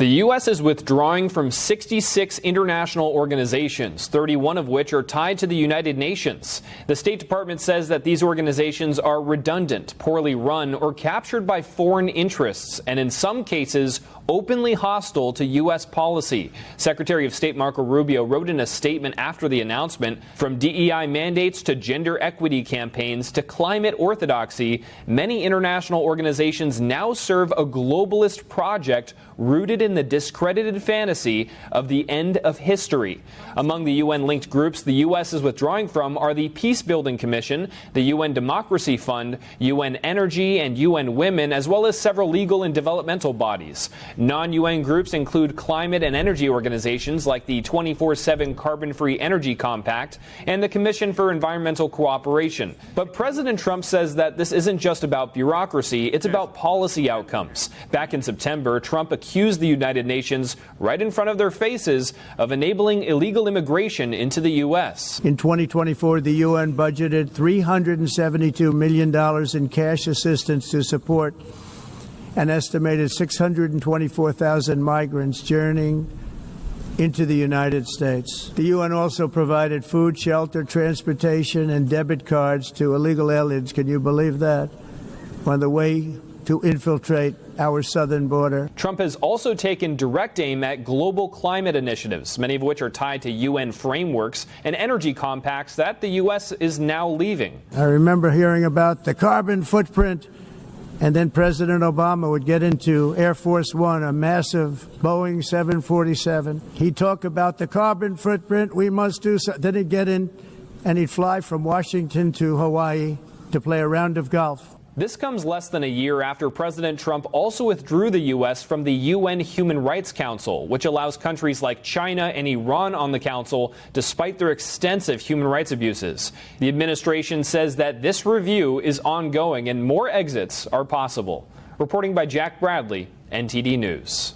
The U.S. is withdrawing from 66 international organizations, 31 of which are tied to the United Nations. The State Department says that these organizations are redundant, poorly run, or captured by foreign interests, and in some cases, openly hostile to U.S. policy. Secretary of State Marco Rubio wrote in a statement after the announcement, from DEI mandates to gender equity campaigns to climate orthodoxy, many international organizations now serve a globalist project rooted in the discredited fantasy of the end of history. Among the UN-linked groups the U.S. is withdrawing from are the Peacebuilding Commission, the UN Democracy Fund, UN Energy, and UN Women, as well as several legal and developmental bodies. Non-UN groups include climate and energy organizations like the 24/7 Carbon-Free Energy Compact and the Commission for Environmental Cooperation. But President Trump says that this isn't just about bureaucracy, it's about policy outcomes. Back in September, Trump accused the United Nations, right in front of their faces, of enabling illegal immigration into the U.S. In 2024, the UN budgeted $372 million in cash assistance to support an estimated 624,000 migrants journeying into the United States. The UN also provided food, shelter, transportation, and debit cards to illegal aliens. Can you believe that? On the way to infiltrate our southern border. Trump has also taken direct aim at global climate initiatives, many of which are tied to UN frameworks and energy compacts that the U.S. is now leaving. I remember hearing about the carbon footprint, and then President Obama would get into Air Force One, a massive Boeing 747. He'd talk about the carbon footprint, we must do so. Then he'd get in and he'd fly from Washington to Hawaii to play a round of golf. This comes less than a year after President Trump also withdrew the U.S. from the UN Human Rights Council, which allows countries like China and Iran on the council despite their extensive human rights abuses. The administration says that this review is ongoing and more exits are possible. Reporting by Jack Bradley, NTD News.